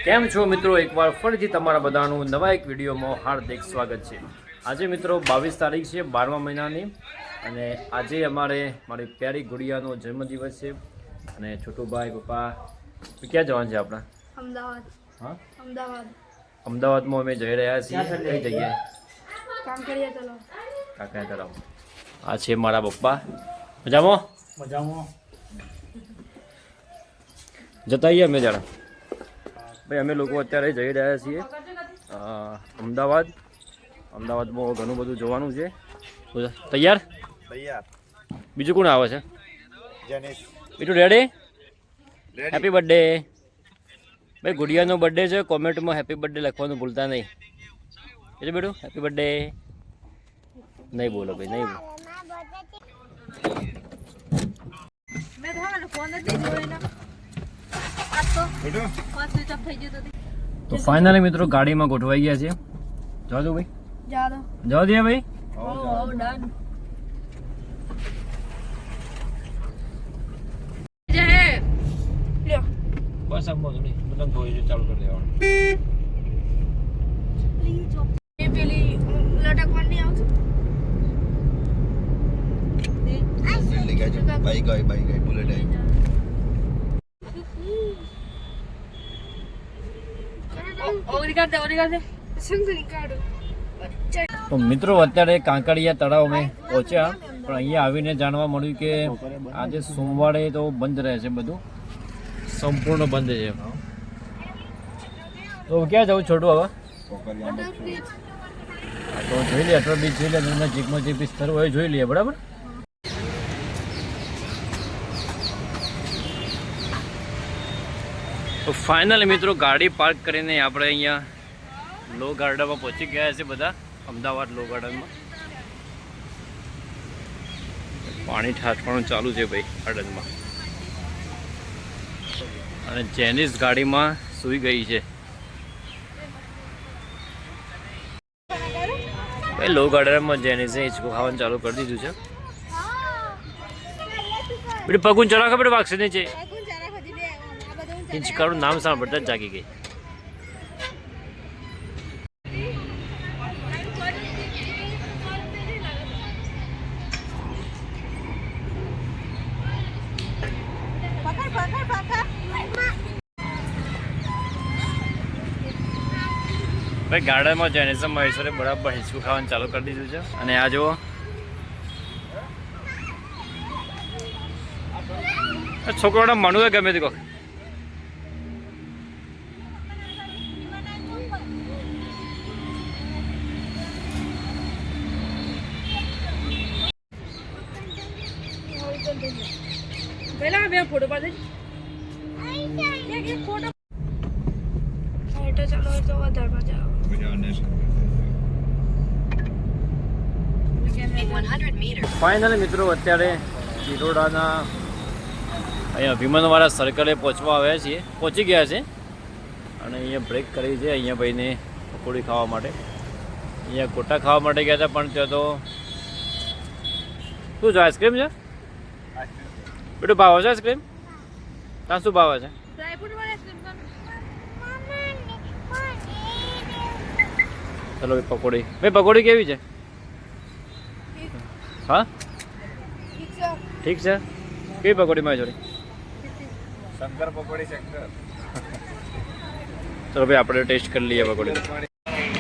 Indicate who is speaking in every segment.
Speaker 1: કેમ છો મિત્રો, એકવાર ફરીથી તમારા બધાનું નવા એક વિડીયોમાં હાર્દિક સ્વાગત છે। આજે મિત્રો 22 તારીખ છે 12મા મહિનાની અને આજે મારી પ્યારી ગુડિયાનો જન્મદિવસ છે અને છોટુભાઈ પપ્પા ક્યાં જવાનું છે આપણા?
Speaker 2: અમદાવાદ।
Speaker 1: હા,
Speaker 2: અમદાવાદમાં
Speaker 1: અમે જઈ રહ્યા છીએ। કઈ જગ્યાએ?
Speaker 2: કાંકરિયા તળાવ।
Speaker 1: કાંકરિયા તળાવ। આ છે મારા પપ્પા। મજામાં? જતા આવીએ અમે જણા। ભાઈ અમે લોકો અત્યારે જઈ રહ્યા છીએ અમદાવાદમાં ઘણું બધું જોવાનું છે। તૈયાર? બીજું કોણ આવે છે? બીજું રેડી? હેપી બર્થડે ભાઈ। ગુડિયાનો બર્થડે છે, કોમેન્ટમાં હેપી બર્થડે લખવાનું ભૂલતા નહીં। એટલે બેટું હેપી બર્થડે નહીં બોલો ભાઈ, નહીં બોલો। તો ફાઇનલી મિત્રો ગાડીમાં ગોઠવાઈ ગયા છે। જવા દો ભાઈ, જવા દે ભાઈ। બસ આમ બોલ નહીં, મતલબ ધોઈ ચાલુ કરી દેવાનું।
Speaker 2: પેલી લટકવાની આવશે।
Speaker 3: બાઈક આવી બુલેટ આવી।
Speaker 1: તો મિત્રો અત્યારે કાંકરિયા તળાવ અમે પહોંચ્યા, પણ અહીંયા આવીને જાણવા મળ્યું કે આજે સોમવારે તો બંધ રહે છે, બધું સંપૂર્ણ બંધ છે। તો ક્યાં જવું છોટું હવે? તો જોઈ લઈએ, અટલ બીચ જોઈ લે, નજીકમાં જે બી સ્થળ હોય જોઈ લઈએ, બરાબર? તો ફાઇનલી મિત્રો ગાડી પાર્ક કરીને આપણે અહીંયા લો ગાર્ડનમાં પહોંચી ગયા છે બધા, અમદાવાદ લો ગાર્ડનમાં। પાણી ઠાઠવાનું ચાલુ છે ભાઈ ગાર્ડનમાં, અને જેનિસ ગાડીમાં સૂઈ ગઈ છે ભાઈ। લો ગાર્ડનમાં જેનિસે હિંચકો ખાવાનું ચાલુ કરી દીધું છે। બેટું પગું ચડા ખબર વાગશે નહીં છે, હિંચકાનું નામ સાંભળતા જ જાગી ગઈ। ભાઈ ગાર્ડનમાં જેનિસ મહેશ્વરે બરાબર હિંચકું ખાવાનું ચાલુ કરી દીધું છે। અને આ જુઓ છોકરાને માનવું ગમે તે કહો।
Speaker 2: પેલા બે ફોટો પાડે એક ફોટો ચાલો તો વધારમાં જાઓ।
Speaker 1: ફાઇનલી મિત્રો અત્યારે ચિરોડાના અહીંયા વિમાનવાળા સર્કલે પહોંચી ગયા છે, અને અહીંયા બ્રેક કરી છે અહીંયા ભાઈને પકોડી ખાવા માટે। અહીંયા ગોટા ખાવા માટે ગયા હતા, પણ ત્યાં તો શું છે? આઈસ્ક્રીમ છે બેટું? ભાવે છે આઈસ્ક્રીમ? ત્યાં શું ભાવે છે? ચલો ભાઈ પકોડી, ભાઈ પકોડી કેવી છે? હા ઠીક છે। કેવી પકોડી માં જોડી?
Speaker 3: શંકર પકોડી શંકર।
Speaker 1: ચલો ભાઈ આપણે ટેસ્ટ કરી લઈએ પકોડી।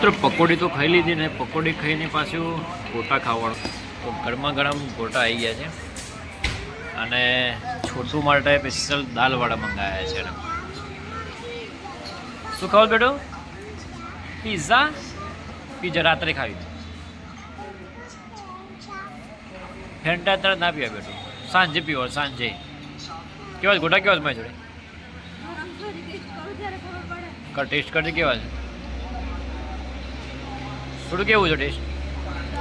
Speaker 1: તો પકોડી તો ખાઈ લીધી ને, પકોડી ખાઈને પાછું ગોટા ખાવાનું। તો ગરમા ગરમ ગોટા આવી ગયા છે, અને છોટું માટે સ્પેશિયલ દાલવાળા મંગાવ્યા છે। શું ખાવ બેટું? પિઝા? પિઝા રાત્રે ખાવી હતી, ફેન્ટા અત્યારે ના પીવા બેટું, સાંજે પીવો સાંજે। કેવા ગોટા કેવા છે મારી જોડે? ટેસ્ટ કરજે કેવા છે, થોડું કેવું છે ટેસ્ટ?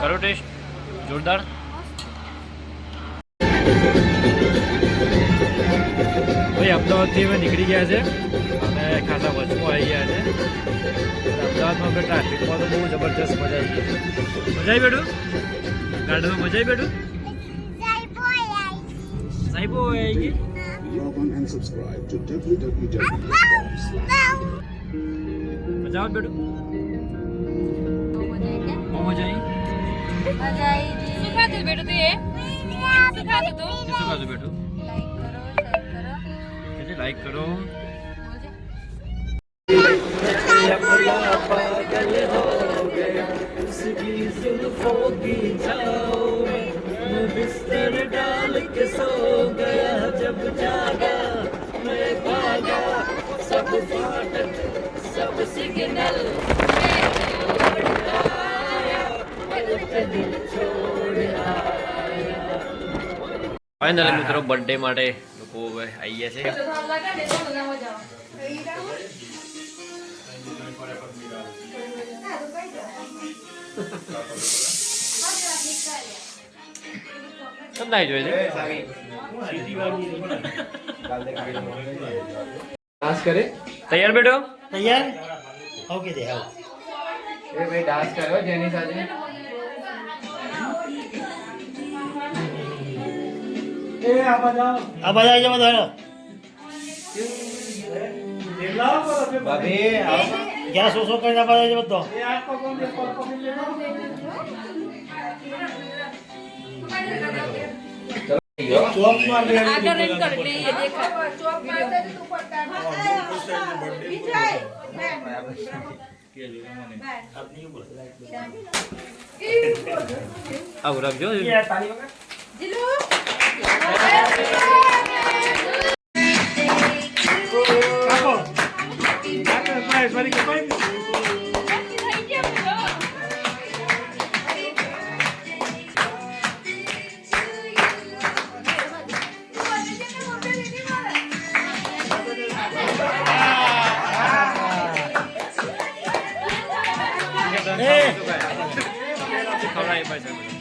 Speaker 1: કરો ટેસ્ટ, જોરદાર। ભાઈ અમદાવાદથી અમે નીકળી ગયા છે અને ખાસા વચમાં આવી ગયા છે। અમદાવાદમાં આપણે ટ્રાફિકમાં તો બહુ જબરજસ્ત મજા આવી ગઈ। મજા આવી બેઠું ગાર્ડનમાં? મજા આવી બેઠું? સાહેબો આવી ગઈ।
Speaker 4: Log on and subscribe to www.com/.
Speaker 1: જાઓ બેટું બહુ મજા આવી
Speaker 2: શું ખાધું બેટું તું એ શું ખાધું તું
Speaker 1: શું ખાધું બેટું લાઈક કરો बिस्तर डाल के सो गया जब जागा मैं भागा सब फाटक सब सिग्नल ફાઇનલી મિત્રો બર્થડે માટે લોકો હવે આવી ગયા છે સમજાય જોઈએ છે
Speaker 3: डांस करे
Speaker 1: તૈયાર બેટો
Speaker 4: તૈયાર ઓકે દે આવ
Speaker 3: ए भाई डांस करो जेनी साजे
Speaker 4: આ બધા આવી જાવ બધા
Speaker 3: भाभी
Speaker 4: ગયા સો કરીને આ બધા બધો ચોક માં બે
Speaker 2: આગળ રેન કર એટલે એ દેખાય ચોપ મારતે તું પડતા
Speaker 1: આવું રાખજો
Speaker 2: જીલુ
Speaker 4: કાકો કાકો ભાઈ ફરી કે ભાઈ
Speaker 1: ખવડાવી પાછા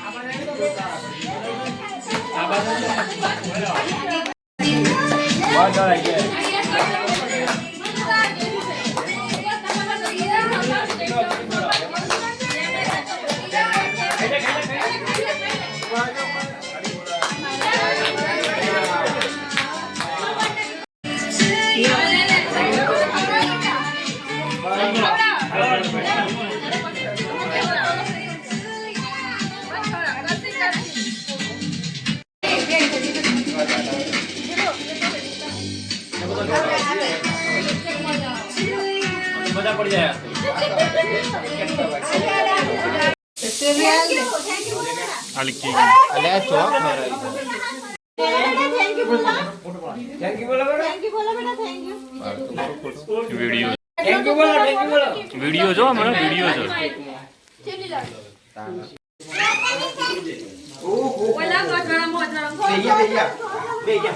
Speaker 1: બધા પડી જાય આલી કે
Speaker 3: अले चौक थैंक यू बोलो
Speaker 1: વિડિયો
Speaker 3: थैंक यू बोलो
Speaker 1: વિડિયો જો મને વિડિયો જો
Speaker 2: ચેલી લાગ
Speaker 3: ओहो
Speaker 2: ઓલા ગોઠણા મોઠણા
Speaker 3: भैया भैया भैया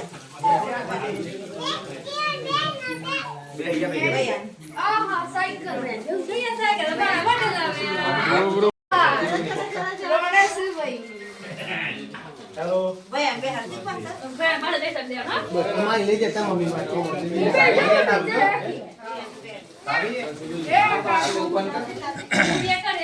Speaker 3: भैया भैया
Speaker 2: આહા સાયકલ રે જોઈએ સાયકલ બા વાટે લાવે
Speaker 4: હેલો
Speaker 2: મારે દે સર દે હા
Speaker 3: मां ले जाता मम्मी मां
Speaker 2: એ કાકુ
Speaker 3: ओपन कर
Speaker 2: ये कर